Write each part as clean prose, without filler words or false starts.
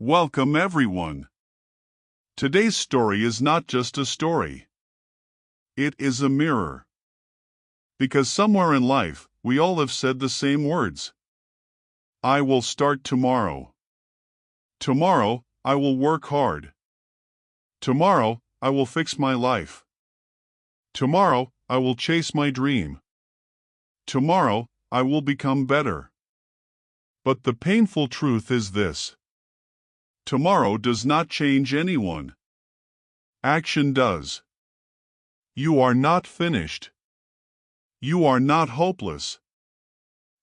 Welcome everyone. Today's story is not just a story. It is a mirror. Because somewhere in life, we all have said the same words. I will start tomorrow. Tomorrow, I will work hard. Tomorrow, I will fix my life. Tomorrow, I will chase my dream. Tomorrow, I will become better. But the painful truth is this. Tomorrow does not change anyone. Action does. You are not finished. You are not hopeless.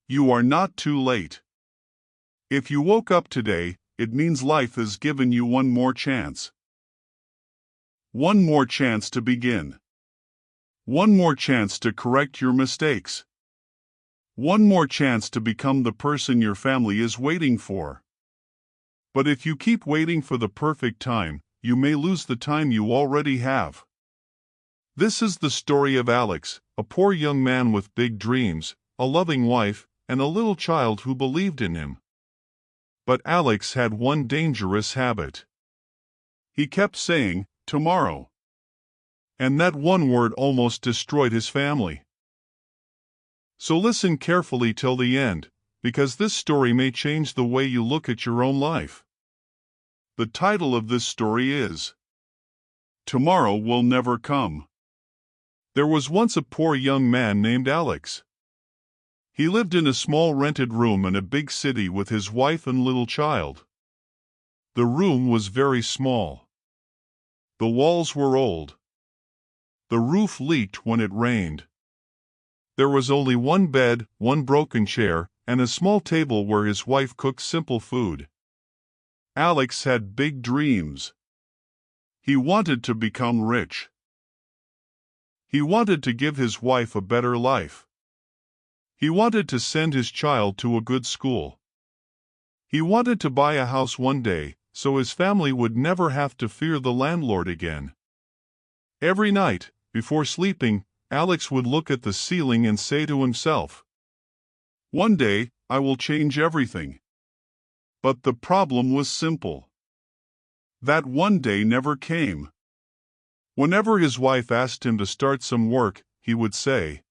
You are not too late. If you woke up today, it means life has given you one more chance. One more chance to begin. One more chance to correct your mistakes. One more chance to become the person your family is waiting for. But if you keep waiting for the perfect time, you may lose the time you already have. This is the story of Alex, a poor young man with big dreams, a loving wife, and a little child who believed in him. But Alex had one dangerous habit. He kept saying, tomorrow. And that one word almost destroyed his family. So listen carefully till the end, because this story may change the way you look at your own life. The title of this story is Tomorrow Will Never Come. There was once a poor young man named Alex. He lived in a small rented room in a big city with his wife and little child. The room was very small. The walls were old. The roof leaked when it rained. There was only one bed, one broken chair, and a small table where his wife cooked simple food. Alex had big dreams. He wanted to become rich. He wanted to give his wife a better life. He wanted to send his child to a good school. He wanted to buy a house one day, so his family would never have to fear the landlord again. Every night, before sleeping, Alex would look at the ceiling and say to himself, "One day, I will change everything." But the problem was simple. That one day never came. Whenever his wife asked him to start some work, he would say,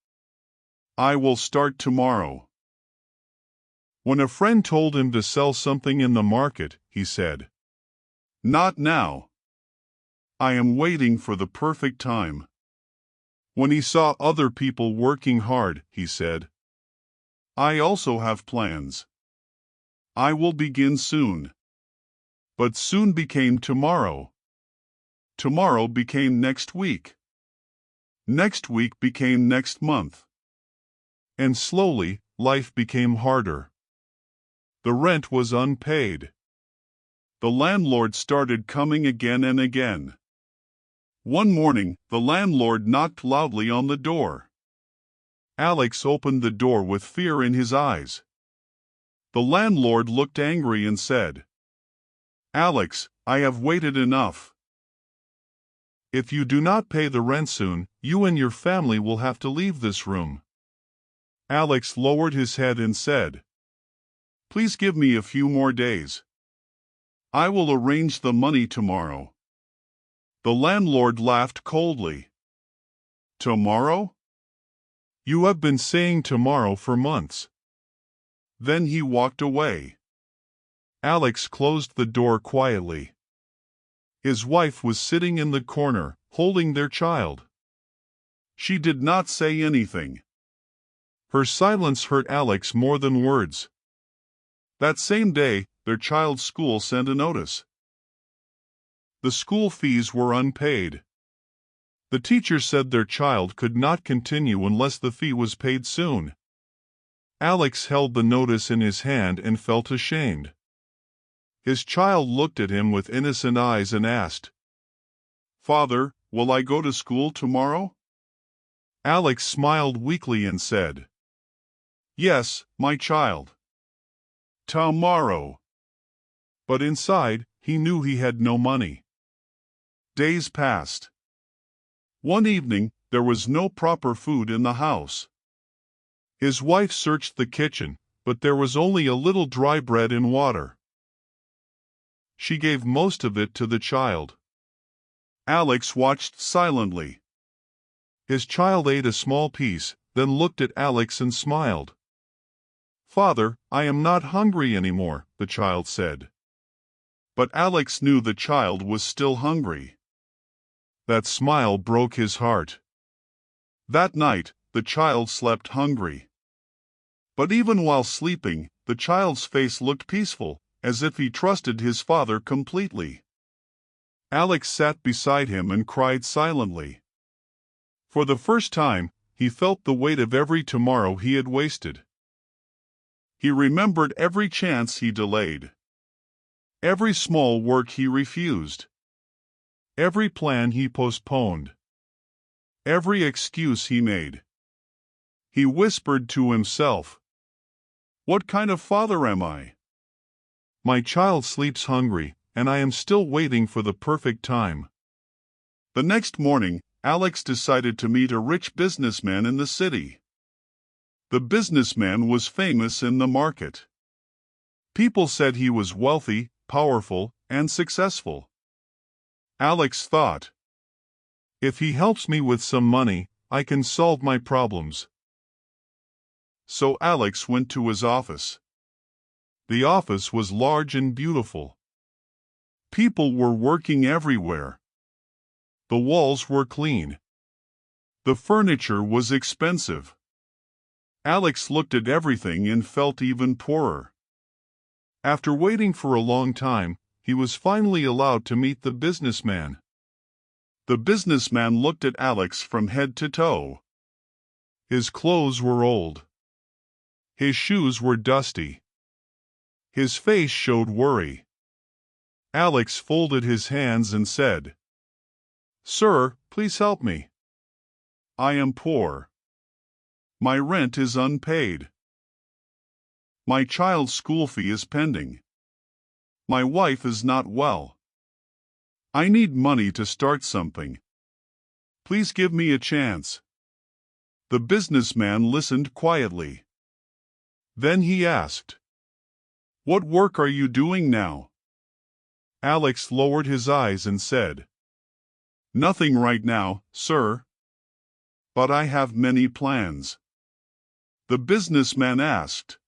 "I will start tomorrow." When a friend told him to sell something in the market, he said, "Not now. I am waiting for the perfect time." When he saw other people working hard, he said, "I also have plans. I will begin soon." But soon became tomorrow. Tomorrow became next week. Next week became next month. And slowly, life became harder. The rent was unpaid. The landlord started coming again and again. One morning, the landlord knocked loudly on the door. Alex opened the door with fear in his eyes. The landlord looked angry and said, "Alex, I have waited enough. If you do not pay the rent soon, you and your family will have to leave this room." Alex lowered his head and said, "Please give me a few more days. I will arrange the money tomorrow." The landlord laughed coldly. "Tomorrow? You have been saying tomorrow for months." Then he walked away. Alex closed the door quietly. His wife was sitting in the corner, holding their child. She did not say anything. Her silence hurt Alex more than words. That same day, their child's school sent a notice. The school fees were unpaid. The teacher said their child could not continue unless the fee was paid soon. Alex held the notice in his hand and felt ashamed. His child looked at him with innocent eyes and asked, "Father, will I go to school tomorrow?" Alex smiled weakly and said, "Yes, my child. Tomorrow." But inside, he knew he had no money. Days passed. One evening, there was no proper food in the house. His wife searched the kitchen, but there was only a little dry bread and water. she gave most of it to the child. Alex watched silently. His child ate a small piece, then looked at Alex and smiled. "Father, I am not hungry anymore," the child said. But Alex knew the child was still hungry. That smile broke his heart. That night, the child slept hungry. But even while sleeping, the child's face looked peaceful, as if he trusted his father completely. Alex sat beside him and cried silently. For the first time, he felt the weight of every tomorrow he had wasted. He remembered every chance he delayed, every small work he refused, every plan he postponed, every excuse he made. He whispered to himself, "What kind of father am I? My child sleeps hungry, and I am still waiting for the perfect time." The next morning, Alex decided to meet a rich businessman in the city. The businessman was famous in the market. People said he was wealthy, powerful, and successful. Alex thought, "If he helps me with some money, I can solve my problems." So Alex went to his office. The office was large and beautiful. People were working everywhere. The walls were clean. The furniture was expensive. Alex looked at everything and felt even poorer. After waiting for a long time, he was finally allowed to meet the businessman. The businessman looked at Alex from head to toe. His clothes were old. His shoes were dusty. His face showed worry. Alex folded his hands and said, "Sir, please help me. I am poor. My rent is unpaid. My child's school fee is pending. My wife is not well. I need money to start something. Please give me a chance." The businessman listened quietly. Then he asked, "What work are you doing now?" Alex lowered his eyes and said, "Nothing right now, sir. But I have many plans." The businessman asked,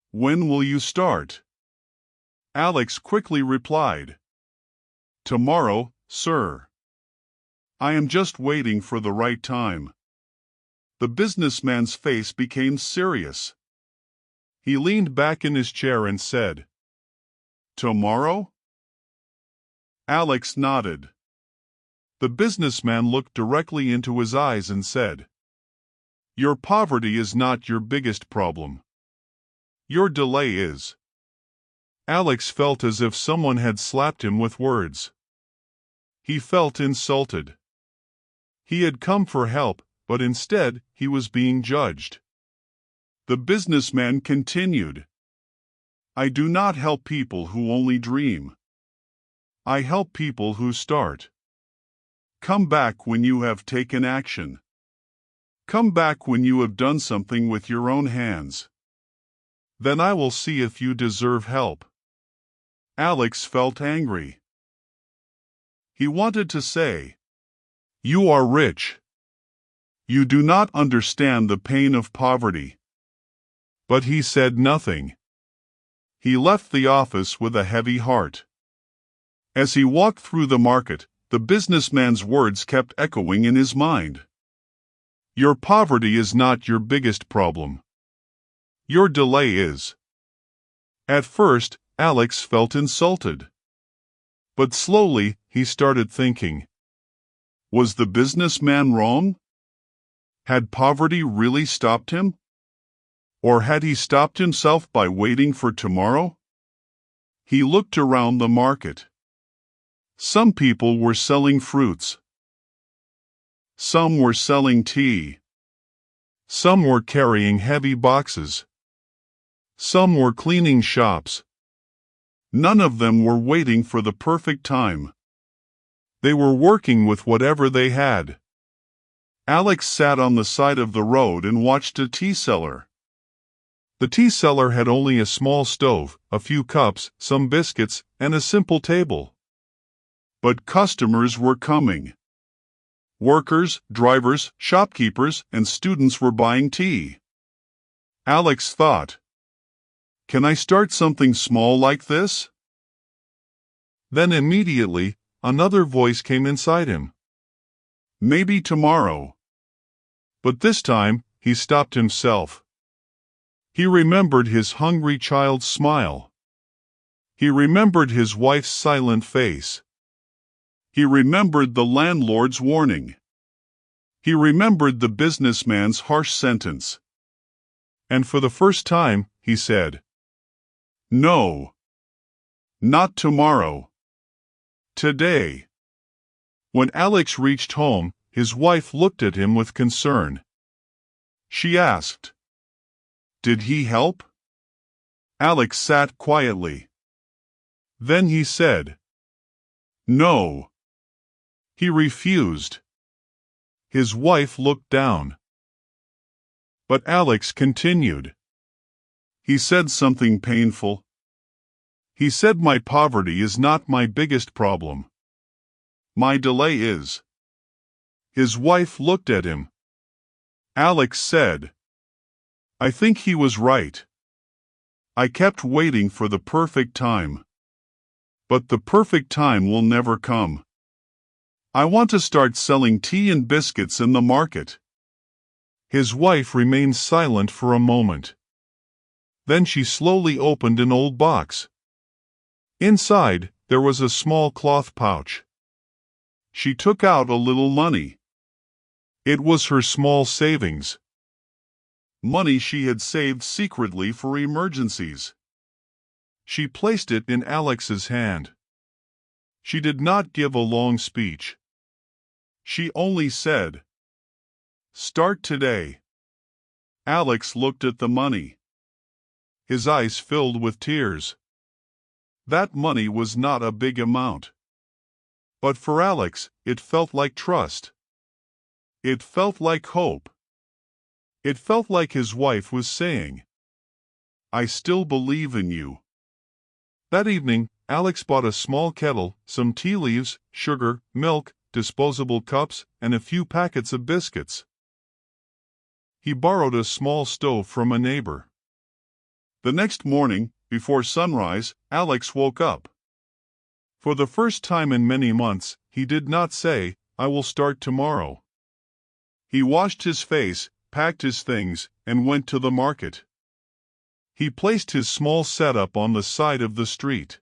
"When will you start?" Alex quickly replied, "Tomorrow, sir. I am just waiting for the right time." The businessman's face became serious. He leaned back in his chair and said, "Tomorrow?" Alex nodded. The businessman looked directly into his eyes and said, "Your poverty is not your biggest problem. Your delay is." Alex felt as if someone had slapped him with words. He felt insulted. He had come for help, but instead he was being judged. The businessman continued, "I do not help people who only dream. I help people who start. Come back when you have taken action. Come back when you have done something with your own hands. Then I will see if you deserve help." Alex felt angry. He wanted to say, "You are rich. You do not understand the pain of poverty." But he said nothing. He left the office with a heavy heart. As he walked through the market, the businessman's words kept echoing in his mind. Your poverty is not your biggest problem. Your delay is. At first, Alex felt insulted. But slowly, he started thinking, was the businessman wrong? Had poverty really stopped him? Or had he stopped himself by waiting for tomorrow? He looked around the market. Some people were selling fruits. Some were selling tea. Some were carrying heavy boxes. Some were cleaning shops. None of them were waiting for the perfect time. They were working with whatever they had. Alex sat on the side of the road and watched a tea seller. The tea seller had only a small stove, a few cups, some biscuits, and a simple table. But customers were coming. Workers, drivers, shopkeepers, and students were buying tea. Alex thought, "Can I start something small like this?" Then immediately, another voice came inside him. "Maybe tomorrow." But this time, he stopped himself. He remembered his hungry child's smile. He remembered his wife's silent face. He remembered the landlord's warning. He remembered the businessman's harsh sentence. And for the first time, he said, "No. Not tomorrow. Today." When Alex reached home, his wife looked at him with concern. She asked, "Did he help?" Alex sat quietly. Then he said, "No." He refused. His wife looked down. But Alex continued. "He said something painful. He said my poverty is not my biggest problem. My delay is." His wife looked at him. Alex said, "I think he was right. I kept waiting for the perfect time. But the perfect time will never come. I want to start selling tea and biscuits in the market." His wife remained silent for a moment. Then she slowly opened an old box. Inside, there was a small cloth pouch. She took out a little money. It was her small savings. Money she had saved secretly for emergencies. She placed it in Alex's hand. She did not give a long speech. She only said, "Start today." Alex looked at the money. His eyes filled with tears. That money was not a big amount. But for Alex, it felt like trust. It felt like hope. It felt like his wife was saying, "I still believe in you." That evening, Alex bought a small kettle, some tea leaves, sugar, milk, disposable cups, and a few packets of biscuits. He borrowed a small stove from a neighbor. The next morning, before sunrise, Alex woke up. For the first time in many months, he did not say, "I will start tomorrow." He washed his face, packed his things, and went to the market. He placed his small setup on the side of the street.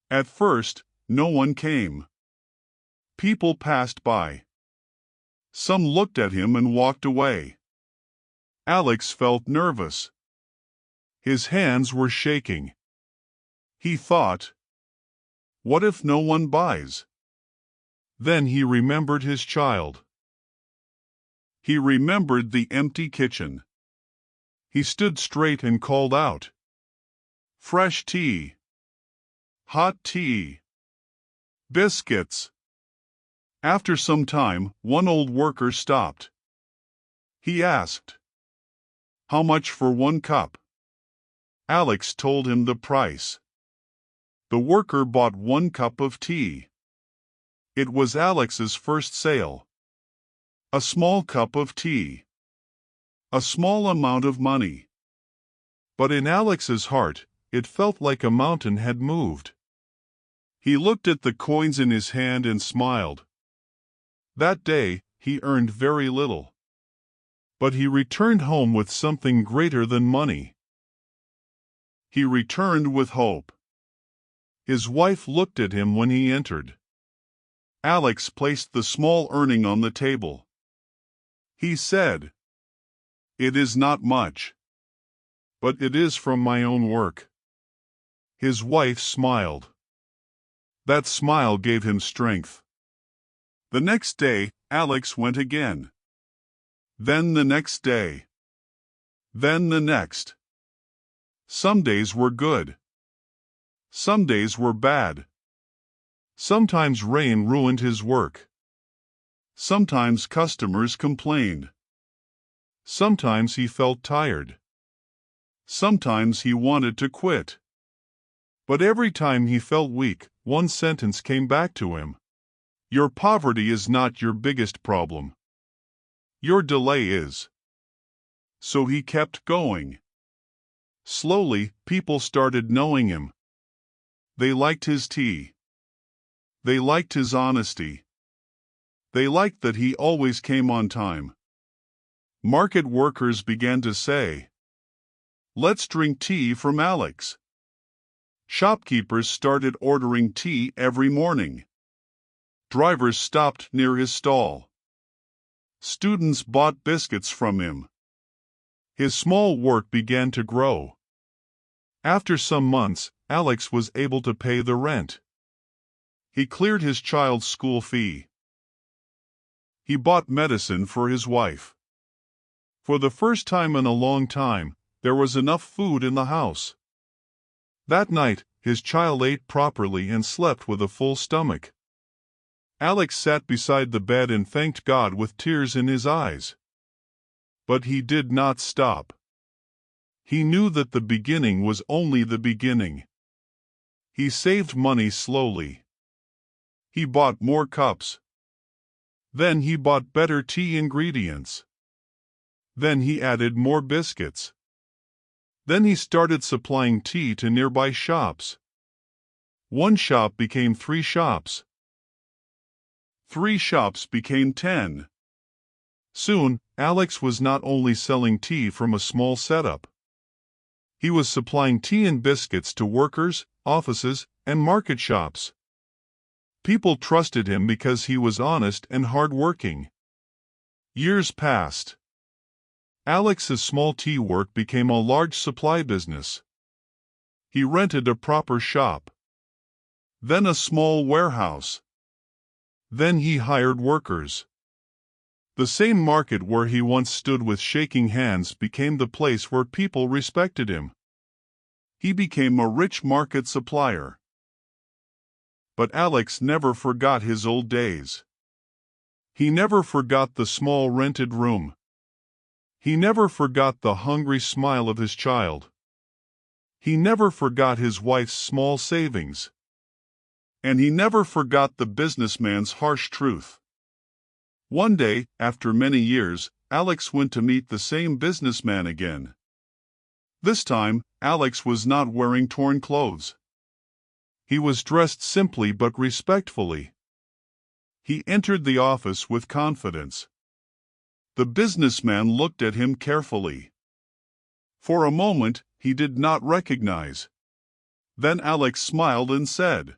At first, no one came. People passed by. Some looked at him and walked away. Alex felt nervous. His hands were shaking. He thought, "What if no one buys?" Then he remembered his child. He remembered the empty kitchen. He stood straight and called out, "Fresh tea! Hot tea! Biscuits!" After some time, one old worker stopped. He asked, "How much for 1 cup?" Alex told him the price. The worker bought 1 cup of tea. It was Alex's first sale. A small cup of tea. A small amount of money. But in Alex's heart, it felt like a mountain had moved. He looked at the coins in his hand and smiled. That day, he earned very little. But he returned home with something greater than money. He returned with hope. His wife looked at him when he entered. Alex placed the small earning on the table. He said, "It is not much, but it is from my own work." His wife smiled. That smile gave him strength. The next day, Alex went again. Then the next day. Then the next. Some days were good. Some days were bad. Sometimes rain ruined his work. Sometimes customers complained. Sometimes he felt tired. Sometimes he wanted to quit. But every time he felt weak, one sentence came back to him. Your poverty is not your biggest problem. Your delay is. So he kept going. Slowly, people started knowing him. They liked his tea. They liked his honesty. They liked that he always came on time. Market workers began to say, "Let's drink tea from Alex." Shopkeepers started ordering tea every morning. Drivers stopped near his stall. Students bought biscuits from him. His small work began to grow. After some months, Alex was able to pay the rent. He cleared his child's school fee. He bought medicine for his wife. For the first time in a long time, there was enough food in the house. That night, his child ate properly and slept with a full stomach. Alex sat beside the bed and thanked God with tears in his eyes. But he did not stop. He knew that the beginning was only the beginning. He saved money slowly. He bought more cups. Then he bought better tea ingredients. Then he added more biscuits. Then he started supplying tea to nearby shops. One shop became 3 shops. 3 shops became 10. Soon, Alex was not only selling tea from a small setup. He was supplying tea and biscuits to workers, offices, and market shops. People trusted him because he was honest and hard-working. Years passed. Alex's small tea work became a large supply business. He rented a proper shop. Then a small warehouse. Then he hired workers. The same market where he once stood with shaking hands became the place where people respected him. He became a rich market supplier. But Alex never forgot his old days. He never forgot the small rented room. He never forgot the hungry smile of his child. He never forgot his wife's small savings. And he never forgot the businessman's harsh truth. One day, after many years, Alex went to meet the same businessman again. This time, Alex was not wearing torn clothes. He was dressed simply but respectfully. He entered the office with confidence. The businessman looked at him carefully. For a moment, he did not recognize. Then Alex smiled and said,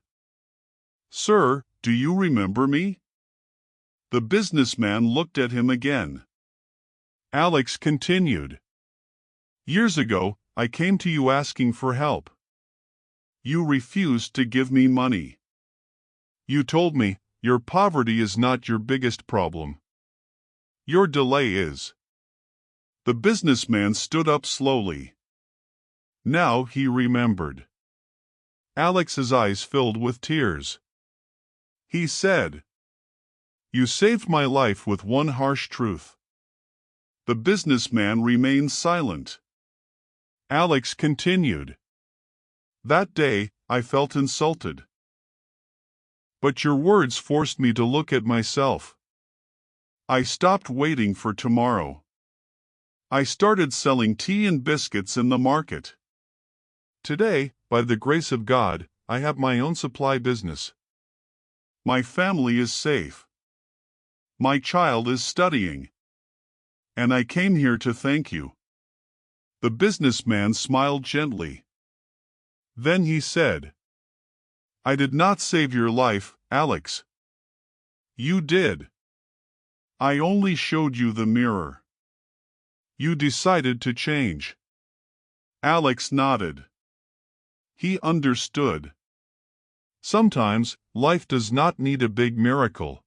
"Sir, do you remember me?" The businessman looked at him again. Alex continued, "Years ago, I came to you asking for help. You refused to give me money. You told me, your poverty is not your biggest problem. Your delay is." The businessman stood up slowly. Now he remembered. Alex's eyes filled with tears. He said, "You saved my life with one harsh truth." The businessman remained silent. Alex continued, "That day, I felt insulted. But your words forced me to look at myself. I stopped waiting for tomorrow. I started selling tea and biscuits in the market. Today, by the grace of God, I have my own supply business. My family is safe. My child is studying. And I came here to thank you." The businessman smiled gently. Then he said, "I did not save your life, Alex. You did. I only showed you the mirror. You decided to change." Alex nodded. He understood. Sometimes, life does not need a big miracle.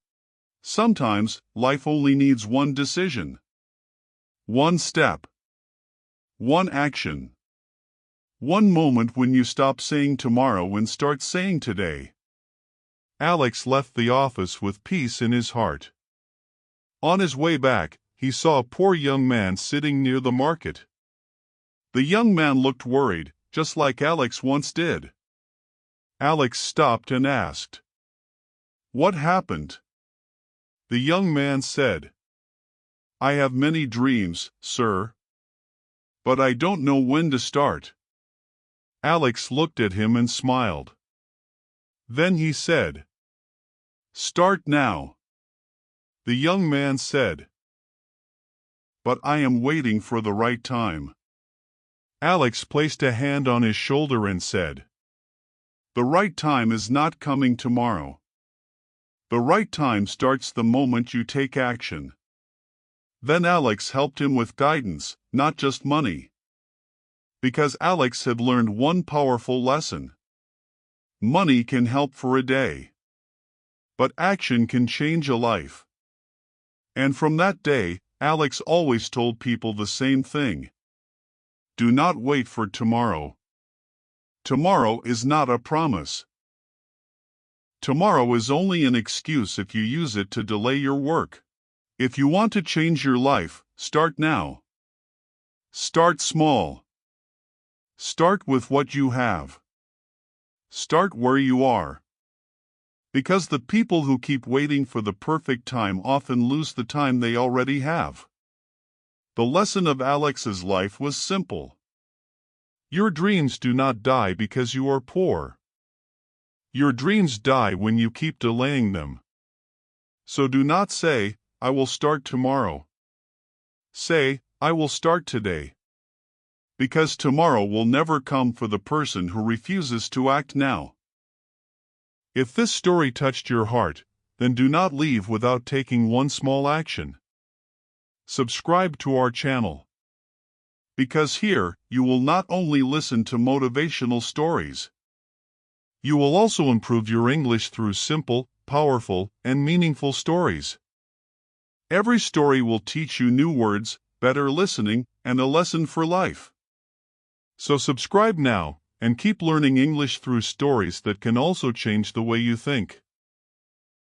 Sometimes, life only needs one decision. One step. One action. One moment when you stop saying tomorrow and start saying today. Alex left the office with peace in his heart. On his way back, he saw a poor young man sitting near the market. The young man looked worried, just like Alex once did. Alex stopped and asked, "What happened?" The young man said, "I have many dreams, sir. But I don't know when to start." Alex looked at him and smiled. Then he said, "Start now." The young man said, "But I am waiting for the right time." Alex placed a hand on his shoulder and said, "The right time is not coming tomorrow. The right time starts the moment you take action." Then Alex helped him with guidance, not just money. Because Alex had learned one powerful lesson. Money can help for a day, but action can change a life. And from that day, Alex always told people the same thing. Do not wait for tomorrow. Tomorrow is not a promise. Tomorrow is only an excuse if you use it to delay your work. If you want to change your life, start now. Start small. Start with what you have. Start where you are. Because the people who keep waiting for the perfect time often lose the time they already have. The lesson of Alex's life was simple. Your dreams do not die because you are poor. Your dreams die when you keep delaying them. So do not say, "I will start tomorrow." Say, "I will start today." Because tomorrow will never come for the person who refuses to act now. If this story touched your heart, then do not leave without taking one small action. Subscribe to our channel. Because here, you will not only listen to motivational stories. You will also improve your English through simple, powerful, and meaningful stories. Every story will teach you new words, better listening, and a lesson for life. So subscribe now, and keep learning English through stories that can also change the way you think.